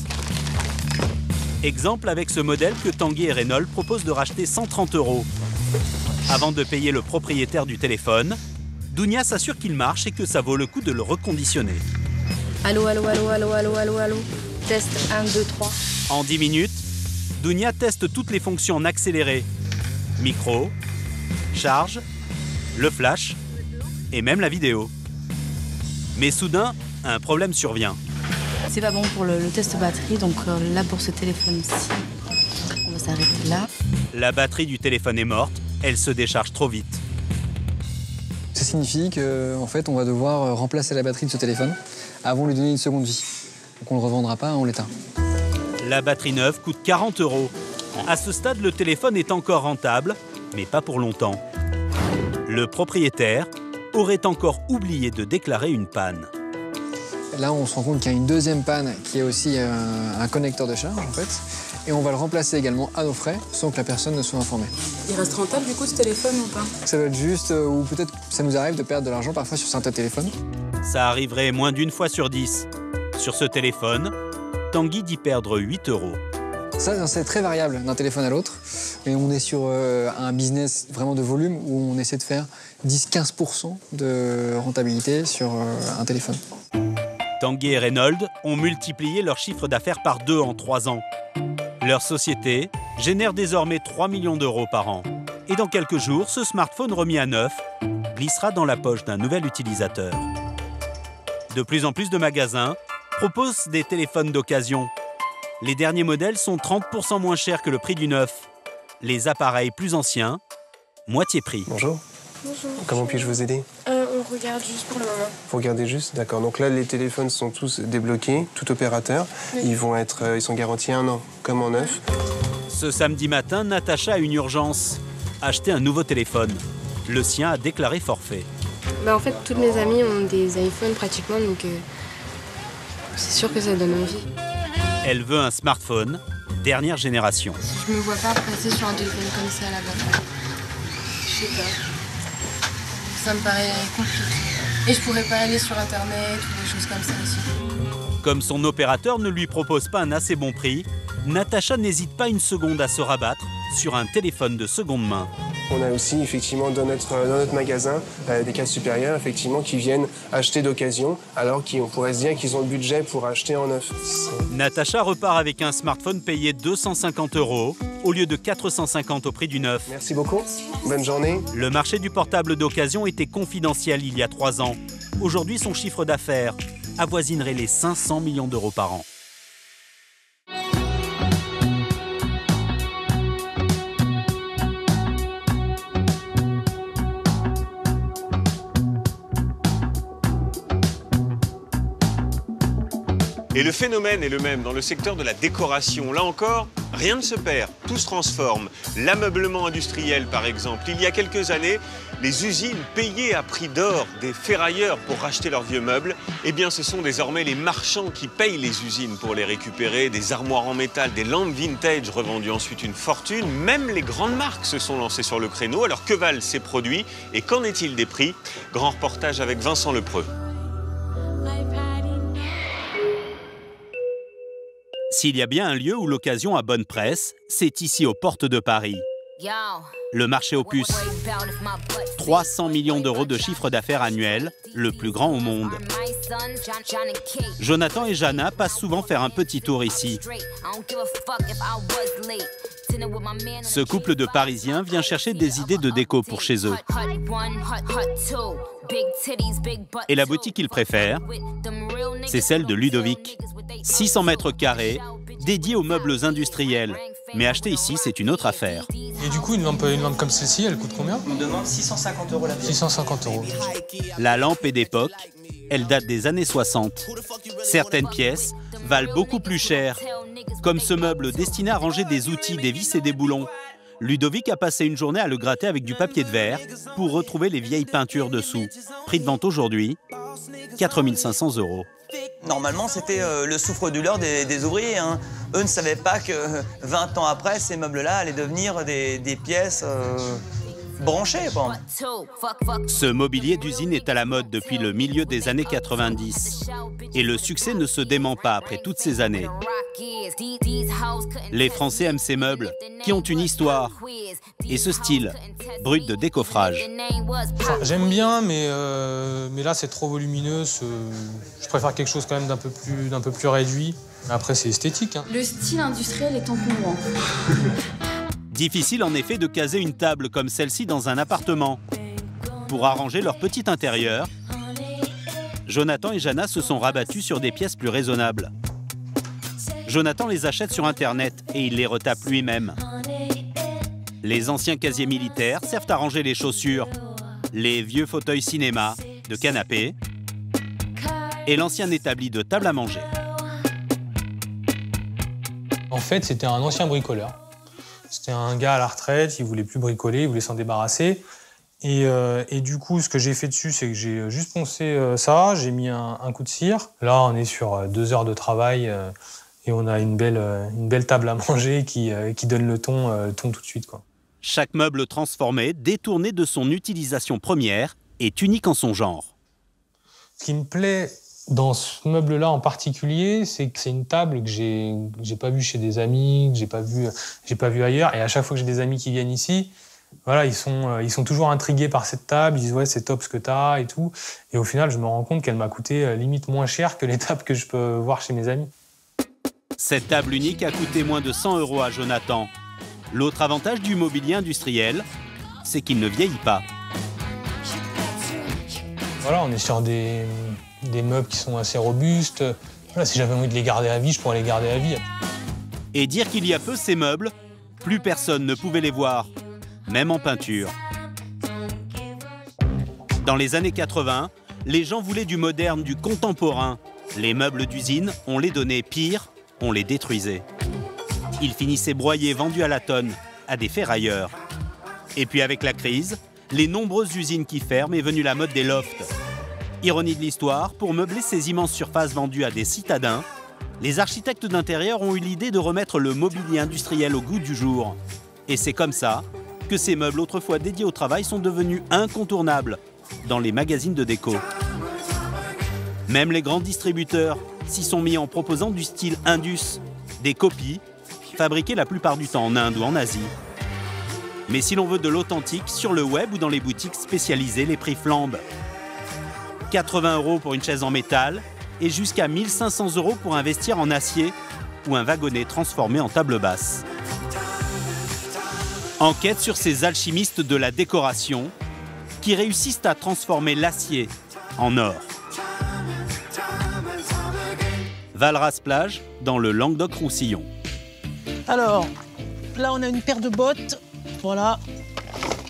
Exemple avec ce modèle que Tanguy et Renault proposent de racheter 130 €. Avant de payer le propriétaire du téléphone, Dounia s'assure qu'il marche et que ça vaut le coup de le reconditionner. Allô. Test 1, 2, 3. En 10 minutes, Dounia teste toutes les fonctions en accéléré. Micro, charge, le flash et même la vidéo. Mais soudain, un problème survient. C'est pas bon pour le test batterie, donc là pour ce téléphone-ci, on va s'arrêter là. La batterie du téléphone est morte, elle se décharge trop vite. Ça signifie qu'en fait, on va devoir remplacer la batterie de ce téléphone avant de lui donner une seconde vie. Donc on ne le revendra pas, on l'éteint. La batterie neuve coûte 40 €. À ce stade, le téléphone est encore rentable, mais pas pour longtemps. Le propriétaire aurait encore oublié de déclarer une panne. Là, on se rend compte qu'il y a une deuxième panne qui est aussi un connecteur de charge, en fait. Et on va le remplacer également à nos frais, sans que la personne ne soit informée. Il reste rentable du coup ce téléphone ou pas? Ça doit être juste, ou peut-être ça nous arrive de perdre de l'argent parfois sur certains téléphones. Ça arriverait moins d'une fois sur 10. Sur ce téléphone, Tanguy dit perdre 8 €. Ça, c'est très variable d'un téléphone à l'autre. Mais on est sur un business vraiment de volume où on essaie de faire 10-15% de rentabilité sur un téléphone. Tanguy et Reynolds ont multiplié leur chiffre d'affaires par 2 en 3 ans. Leur société génère désormais 3 millions d'euros par an. Et dans quelques jours, ce smartphone remis à neuf glissera dans la poche d'un nouvel utilisateur. De plus en plus de magasins proposent des téléphones d'occasion. Les derniers modèles sont 30% moins chers que le prix du neuf. Les appareils plus anciens, moitié prix. Bonjour. Bonjour. Comment puis-je vous aider? On regarde juste pour le moment. Vous regardez juste? D'accord. Donc là, les téléphones sont tous débloqués, tout opérateur. Oui. Ils sont garantis 1 an, comme en neuf. Ce samedi matin, Natacha a une urgence. Acheter un nouveau téléphone. Le sien a déclaré forfait. En fait, toutes mes amies ont des iPhones pratiquement, donc c'est sûr que ça donne envie. Elle veut un smartphone, dernière génération. Je me vois pas passer sur un téléphone comme ça là-bas. Je sais pas. Ça me paraît compliqué. Et je pourrais pas aller sur Internet ou des choses comme ça aussi. Comme son opérateur ne lui propose pas un assez bon prix, Natacha n'hésite pas une seconde à se rabattre sur un téléphone de seconde main. On a aussi effectivement dans notre magasin des classes supérieures effectivement qui viennent acheter d'occasion alors qu'on pourrait se dire qu'ils ont le budget pour acheter en neuf. Natacha repart avec un smartphone payé 250 € au lieu de 450 au prix du neuf. Merci beaucoup. Bonne journée. Le marché du portable d'occasion était confidentiel il y a 3 ans. Aujourd'hui, son chiffre d'affaires avoisinerait les 500 millions d'euros par an. Et le phénomène est le même dans le secteur de la décoration. Là encore, rien ne se perd, tout se transforme. L'ameublement industriel, par exemple. Il y a quelques années, les usines payaient à prix d'or des ferrailleurs pour racheter leurs vieux meubles. Eh bien, ce sont désormais les marchands qui payent les usines pour les récupérer. Des armoires en métal, des lampes vintage revendues ensuite une fortune. Même les grandes marques se sont lancées sur le créneau. Alors, que valent ces produits et qu'en est-il des prix? Grand reportage avec Vincent Lepreux. S'il y a bien un lieu où l'occasion a bonne presse, c'est ici aux portes de Paris. Le marché aux puces. 300 millions d'euros de chiffre d'affaires annuel, le plus grand au monde. Jonathan et Jana passent souvent faire un petit tour ici. Ce couple de Parisiens vient chercher des idées de déco pour chez eux. Et la boutique qu'ils préfèrent, c'est celle de Ludovic. 600 mètres carrés, dédiée aux meubles industriels. Mais acheter ici, c'est une autre affaire. Et du coup, une lampe comme celle-ci, elle coûte combien? On demande 650 € la pièce. 650 €. La lampe est d'époque, elle date des années 60. Certaines pièces valent beaucoup plus cher, comme ce meuble destiné à ranger des outils, des vis et des boulons. Ludovic a passé une journée à le gratter avec du papier de verre pour retrouver les vieilles peintures dessous. Prix de vente aujourd'hui, 4 500 €. Normalement, c'était le souffre-douleur des ouvriers. Hein. Eux ne savaient pas que 20 ans après, ces meubles-là allaient devenir des pièces branchées. Quoi. Ce mobilier d'usine est à la mode depuis le milieu des années 90. Et le succès ne se dément pas après toutes ces années. Les Français aiment ces meubles, qui ont une histoire. Et ce style, brut de décoffrage. Enfin, j'aime bien, mais là, c'est trop volumineux. Je préfère quelque chose quand même d'un peu plus réduit. Après, c'est esthétique. Hein. Le style industriel est encombrant. Difficile en effet de caser une table comme celle-ci dans un appartement. Pour arranger leur petit intérieur, Jonathan et Jana se sont rabattus sur des pièces plus raisonnables. Jonathan les achète sur Internet et il les retape lui-même. Les anciens casiers militaires servent à ranger les chaussures, les vieux fauteuils cinéma, de canapé et l'ancien établi de table à manger. En fait, c'était un ancien bricoleur. C'était un gars à la retraite, il voulait plus bricoler, il voulait s'en débarrasser. Et du coup, ce que j'ai fait dessus, c'est que j'ai juste poncé ça, j'ai mis un coup de cire. Là, on est sur 2 heures de travail et on a une belle table à manger qui donne le ton tout de suite, quoi. Chaque meuble transformé, détourné de son utilisation première, est unique en son genre. Ce qui me plaît dans ce meuble-là en particulier, c'est que c'est une table que j'ai pas vue chez des amis, que j'ai pas vue ailleurs. Et à chaque fois que j'ai des amis qui viennent ici, voilà, ils sont toujours intrigués par cette table. Ils disent ouais, c'est top ce que t'as et tout. Et au final, je me rends compte qu'elle m'a coûté limite moins cher que les tables que je peux voir chez mes amis. Cette table unique a coûté moins de 100 € à Jonathan. L'autre avantage du mobilier industriel, c'est qu'il ne vieillit pas. Voilà, on est sur des meubles qui sont assez robustes. Voilà, si j'avais envie de les garder à vie, je pourrais les garder à vie. Et dire qu'il y a peu ces meubles, plus personne ne pouvait les voir, même en peinture. Dans les années 80, les gens voulaient du moderne, du contemporain. Les meubles d'usine, on les donnait, pire, on les détruisait. Ils finissaient broyés, vendus à la tonne, à des ferrailleurs. Et puis avec la crise, les nombreuses usines qui ferment est venue la mode des lofts. Ironie de l'histoire, pour meubler ces immenses surfaces vendues à des citadins, les architectes d'intérieur ont eu l'idée de remettre le mobilier industriel au goût du jour. Et c'est comme ça que ces meubles autrefois dédiés au travail sont devenus incontournables dans les magazines de déco. Même les grands distributeurs s'y sont mis en proposant du style Indus, des copies fabriquées la plupart du temps en Inde ou en Asie. Mais si l'on veut de l'authentique, sur le web ou dans les boutiques spécialisées, les prix flambent. 80 € pour une chaise en métal et jusqu'à 1 500 € pour un vestiaire en acier ou un wagonnet transformé en table basse. Enquête sur ces alchimistes de la décoration qui réussissent à transformer l'acier en or. Valras-Plage, dans le Languedoc-Roussillon. Alors, là on a une paire de bottes, voilà,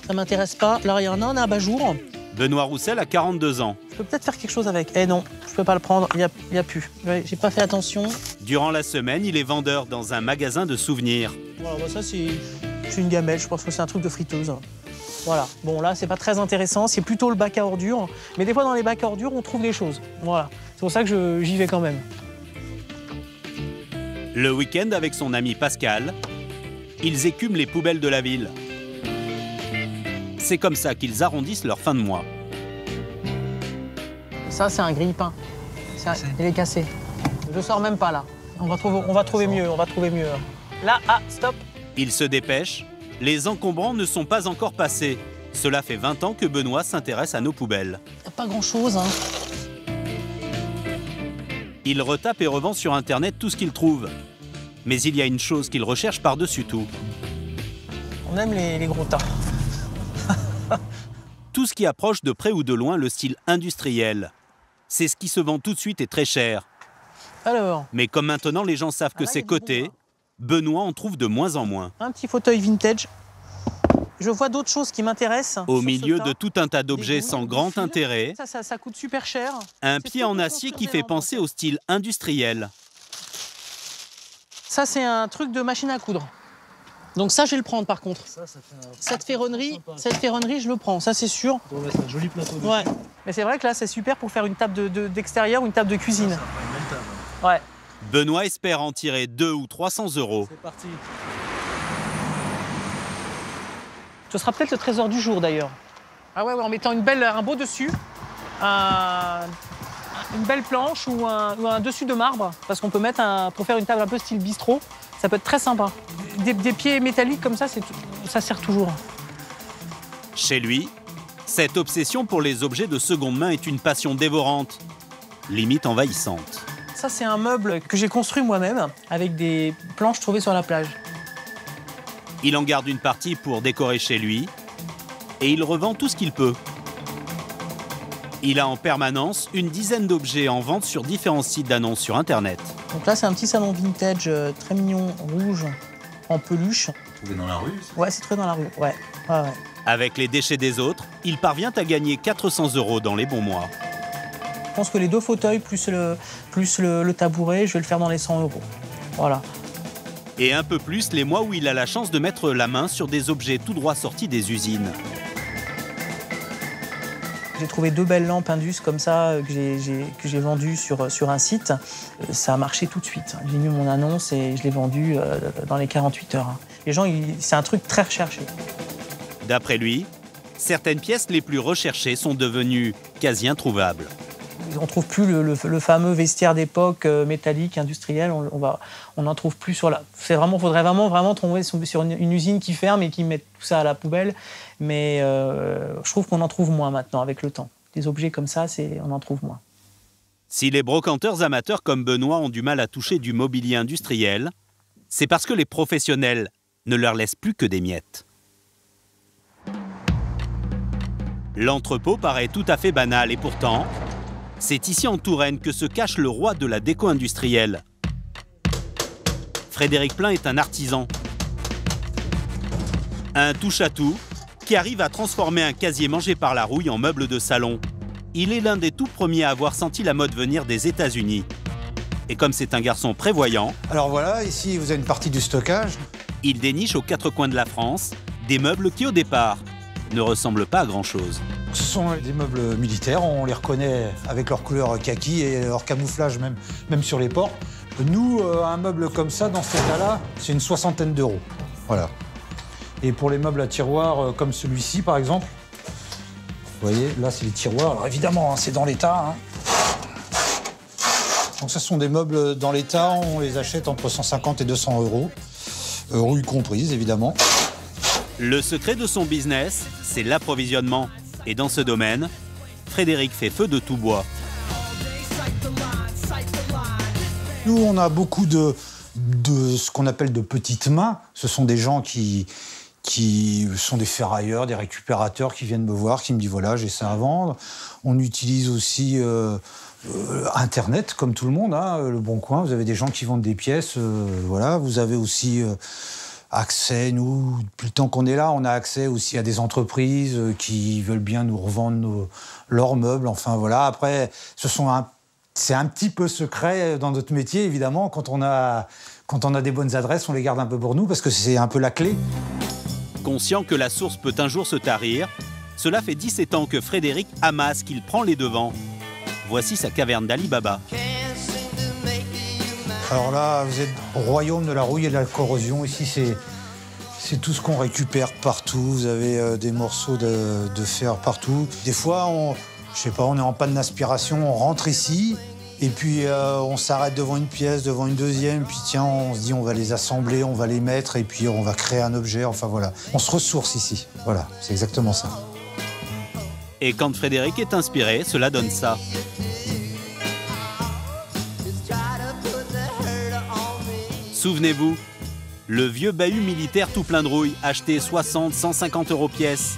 ça m'intéresse pas. Là il y en a un abat-jour. Benoît Roussel a 42 ans. Je peux peut-être faire quelque chose avec. Eh non, je peux pas le prendre, il y a plus. Ouais, j'ai pas fait attention. Durant la semaine, il est vendeur dans un magasin de souvenirs. Voilà, bah ça c'est une gamelle, je pense que c'est un truc de friteuse. Voilà, bon là c'est pas très intéressant, c'est plutôt le bac à ordures. Mais des fois dans les bacs à ordures on trouve des choses. Voilà, c'est pour ça que j'y vais quand même. Le week-end, avec son ami Pascal, ils écument les poubelles de la ville. C'est comme ça qu'ils arrondissent leur fin de mois. Ça, c'est un grille-pain. Il est cassé. Je sors même pas là. On va trouver mieux, Là, stop. Ils se dépêchent. Les encombrants ne sont pas encore passés. Cela fait 20 ans que Benoît s'intéresse à nos poubelles. Il n'y a pas grand-chose, hein. Il retape et revend sur Internet tout ce qu'il trouve. Mais il y a une chose qu'il recherche par-dessus tout. On aime les gros tas. Tout ce qui approche de près ou de loin le style industriel. C'est ce qui se vend tout de suite et très cher. Alors. Mais comme maintenant les gens savent que c'est coté, Benoît en trouve de moins en moins. Un petit fauteuil vintage. Je vois d'autres choses qui m'intéressent. Au milieu de tout un tas d'objets sans grand intérêt, ça coûte super cher. Un pied en acier qui fait penser au style industriel. Ça, c'est un truc de machine à coudre. Donc ça, je vais le prendre par contre. Cette ferronnerie, je le prends, ça c'est sûr. Ouais, c'est un joli plateau. Ouais. Mais c'est vrai que là, c'est super pour faire une table d'extérieur ou une table de cuisine. Ouais. Benoît espère en tirer 200 ou 300 €. C'est parti. Ce sera peut-être le trésor du jour d'ailleurs. Ah ouais, en mettant un beau dessus, une belle planche ou un dessus de marbre, parce qu'on peut mettre pour faire une table un peu style bistrot, ça peut être très sympa. Des pieds métalliques comme ça, ça sert toujours. Chez lui, cette obsession pour les objets de seconde main est une passion dévorante, limite envahissante. Ça, c'est un meuble que j'ai construit moi-même avec des planches trouvées sur la plage. Il en garde une partie pour décorer chez lui et il revend tout ce qu'il peut. Il a en permanence une dizaine d'objets en vente sur différents sites d'annonces sur Internet. Donc là, c'est un petit salon vintage très mignon, rouge, en peluche. Trouvé dans la rue, ça ? Ouais, c'est trouvé dans la rue, ouais. Avec les déchets des autres, il parvient à gagner 400 € dans les bons mois. Je pense que les 2 fauteuils plus le tabouret, je vais le faire dans les 100 €. Voilà. Et un peu plus les mois où il a la chance de mettre la main sur des objets tout droit sortis des usines. J'ai trouvé 2 belles lampes Indus comme ça que j'ai vendues sur un site. Ça a marché tout de suite. J'ai mis mon annonce et je l'ai vendu dans les 48 heures. Les gens, c'est un truc très recherché. D'après lui, certaines pièces les plus recherchées sont devenues quasi introuvables. On ne trouve plus le fameux vestiaire d'époque métallique, industriel. On n'en trouve plus sur la... faudrait vraiment tomber sur une usine qui ferme et qui met tout ça à la poubelle. Mais je trouve qu'on en trouve moins maintenant avec le temps. Des objets comme ça, on en trouve moins. Si les brocanteurs amateurs comme Benoît ont du mal à toucher du mobilier industriel, c'est parce que les professionnels ne leur laissent plus que des miettes. L'entrepôt paraît tout à fait banal et pourtant, c'est ici en Touraine que se cache le roi de la déco industrielle. Frédéric Plein est un artisan. Un touche-à-tout qui arrive à transformer un casier mangé par la rouille en meuble de salon. Il est l'un des tout premiers à avoir senti la mode venir des États-Unis. Et comme c'est un garçon prévoyant... Alors voilà, ici vous avez une partie du stockage. Il déniche aux 4 coins de la France des meubles qui au départ ne ressemblent pas à grand-chose. Ce sont des meubles militaires, on les reconnaît avec leur couleur kaki et leur camouflage même sur les portes. Nous, un meuble comme ça, dans cet état-là, c'est une 60aine d'euros. Voilà. Et pour les meubles à tiroirs comme celui-ci, par exemple, vous voyez, là, c'est les tiroirs. Alors évidemment, hein, c'est dans l'état. Donc ça, ce sont des meubles dans l'état, on les achète entre 150 et 200 euros, rouille comprise, évidemment. Le secret de son business, c'est l'approvisionnement. Et dans ce domaine, Frédéric fait feu de tout bois. Nous, on a beaucoup de ce qu'on appelle de petites mains. Ce sont des gens qui sont des ferrailleurs, des récupérateurs qui viennent me voir, qui me disent voilà, j'ai ça à vendre. On utilise aussi Internet, comme tout le monde, hein, Le Bon Coin. Vous avez des gens qui vendent des pièces. Voilà. Vous avez aussi accès, nous, depuis le temps qu'on est là, on a accès aussi à des entreprises qui veulent bien nous revendre leurs meubles. Enfin, voilà. Après, c'est un petit peu secret dans notre métier, évidemment. Quand on a des bonnes adresses, on les garde un peu pour nous parce que c'est un peu la clé. Conscient que la source peut un jour se tarir, cela fait 17 ans que Frédéric amasse, qu'il prend les devants. Voici sa caverne d'Ali Baba. Alors là, vous êtes au royaume de la rouille et de la corrosion. Ici, c'est tout ce qu'on récupère partout. Vous avez des morceaux de fer partout. Des fois, on est en panne d'aspiration, on rentre ici, et puis on s'arrête devant une pièce, devant une deuxième, puis tiens, on se dit on va les assembler, on va les mettre, et puis on va créer un objet, enfin voilà. On se ressource ici, voilà, c'est exactement ça. Et quand Frédéric est inspiré, cela donne ça. Souvenez-vous, le vieux bahut militaire tout plein de rouille, acheté 60, 150 euros pièce.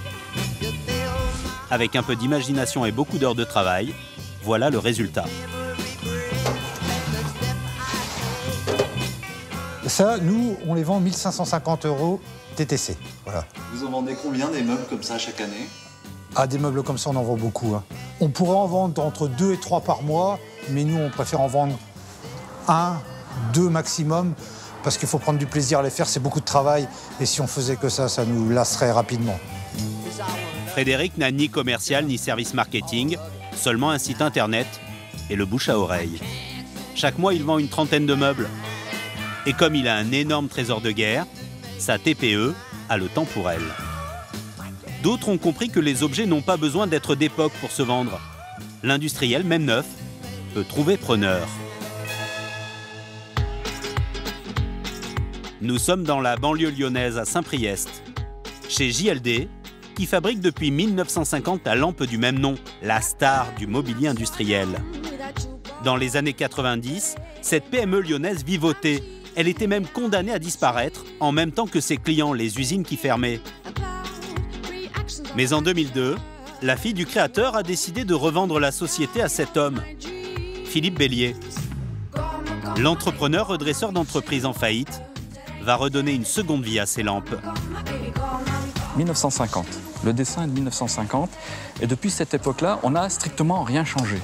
Avec un peu d'imagination et beaucoup d'heures de travail, voilà le résultat. Ça, nous, on les vend 1550 euros TTC. Voilà. Vous en vendez combien des meubles comme ça chaque année? Ah, des meubles comme ça, on en vend beaucoup. Hein. On pourrait en vendre entre 2 et 3 par mois, mais nous, on préfère en vendre 1, 2 maximum, parce qu'il faut prendre du plaisir à les faire, c'est beaucoup de travail, et si on faisait que ça nous lasserait rapidement. Frédéric n'a ni commercial ni service marketing, seulement un site internet et le bouche à oreille. Chaque mois, il vend une 30aine de meubles. Et comme il a un énorme trésor de guerre, sa TPE a le temps pour elle. D'autres ont compris que les objets n'ont pas besoin d'être d'époque pour se vendre. L'industriel, même neuf, peut trouver preneur. Nous sommes dans la banlieue lyonnaise à Saint-Priest, chez JLD, qui fabrique depuis 1950 la lampe du même nom, la star du mobilier industriel. Dans les années 90, cette PME lyonnaise vivotait. Elle était même condamnée à disparaître, en même temps que ses clients, les usines qui fermaient. Mais en 2002, la fille du créateur a décidé de revendre la société à cet homme, Philippe Bélier. L'entrepreneur redresseur d'entreprise en faillite va redonner une seconde vie à ses lampes. 1950. Le dessin est de 1950. Et depuis cette époque-là, on n'a strictement rien changé.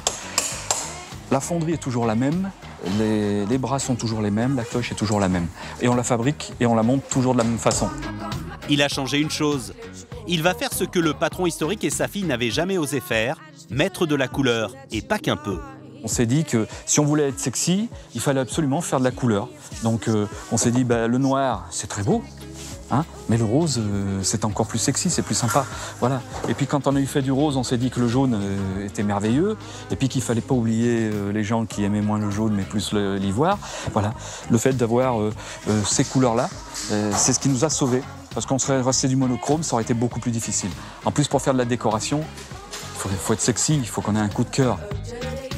La fonderie est toujours la même. Les bras sont toujours les mêmes, la cloche est toujours la même. Et on la fabrique et on la monte toujours de la même façon. Il a changé une chose. Il va faire ce que le patron historique et sa fille n'avaient jamais osé faire, mettre de la couleur, et pas qu'un peu. On s'est dit que si on voulait être sexy, il fallait absolument faire de la couleur. Donc on s'est dit, le noir, c'est très beau, hein, mais le rose, c'est encore plus sexy, c'est plus sympa. Voilà. Et puis quand on a eu fait du rose, on s'est dit que le jaune était merveilleux, et puis qu'il ne fallait pas oublier les gens qui aimaient moins le jaune, mais plus l'ivoire. Voilà. Le fait d'avoir ces couleurs-là, c'est ce qui nous a sauvés. Parce qu'on serait resté du monochrome, ça aurait été beaucoup plus difficile. En plus, pour faire de la décoration, il faut être sexy, il faut qu'on ait un coup de cœur.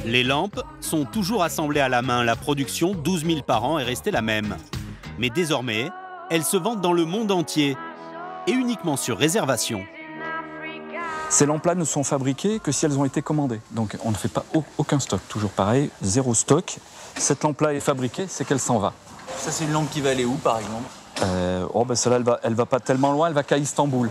Les lampes sont toujours assemblées à la main. La production, 12 000 par an, est restée la même. Mais désormais, elles se vendent dans le monde entier et uniquement sur réservation. Ces lampes-là ne sont fabriquées que si elles ont été commandées. Donc on ne fait pas aucun stock. Toujours pareil, zéro stock. Cette lampe-là est fabriquée, c'est qu'elle s'en va. Ça, c'est une lampe qui va aller où, par exemple? Celle-là, elle va pas tellement loin, elle va qu'à Istanbul.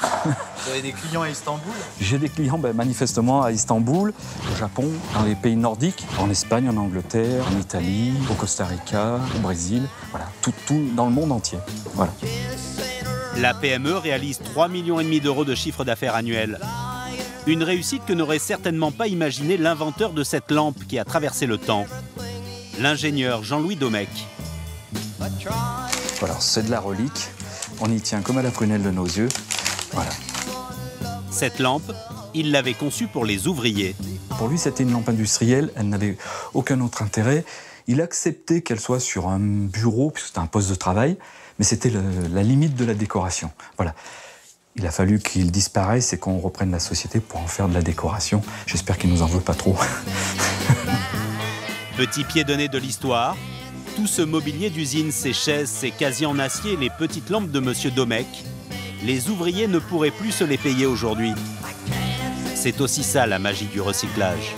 Vous avez des clients à Istanbul? J'ai des clients manifestement à Istanbul, au Japon, dans les pays nordiques, en Espagne, en Angleterre, en Italie, au Costa Rica, au Brésil, voilà, tout dans le monde entier. Voilà. La PME réalise 3,5 millions d'euros de chiffre d'affaires annuel. Une réussite que n'aurait certainement pas imaginé l'inventeur de cette lampe qui a traversé le temps, l'ingénieur Jean-Louis Domecq. Voilà, c'est de la relique, on y tient comme à la prunelle de nos yeux. Voilà. Cette lampe, il l'avait conçue pour les ouvriers. Pour lui, c'était une lampe industrielle, elle n'avait aucun autre intérêt. Il acceptait qu'elle soit sur un bureau, puisque c'était un poste de travail, mais c'était la limite de la décoration. Voilà. Il a fallu qu'il disparaisse et qu'on reprenne la société pour en faire de la décoration. J'espère qu'il nous en veut pas trop. Petit pied de nez de l'histoire, tout ce mobilier d'usine, ces chaises, ces casiers en acier, les petites lampes de Monsieur Domecq, les ouvriers ne pourraient plus se les payer aujourd'hui. C'est aussi ça la magie du recyclage.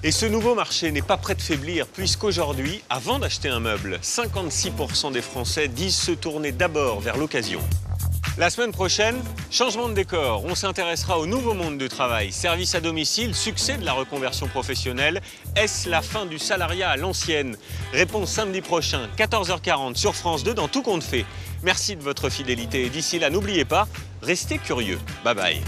Et ce nouveau marché n'est pas prêt de faiblir, puisqu'aujourd'hui, avant d'acheter un meuble, 56% des Français disent se tourner d'abord vers l'occasion. La semaine prochaine, changement de décor. On s'intéressera au nouveau monde du travail. Service à domicile, succès de la reconversion professionnelle. Est-ce la fin du salariat à l'ancienne? Réponse samedi prochain, 14h40 sur France 2 dans Tout compte fait. Merci de votre fidélité et d'ici là, n'oubliez pas, restez curieux. Bye bye.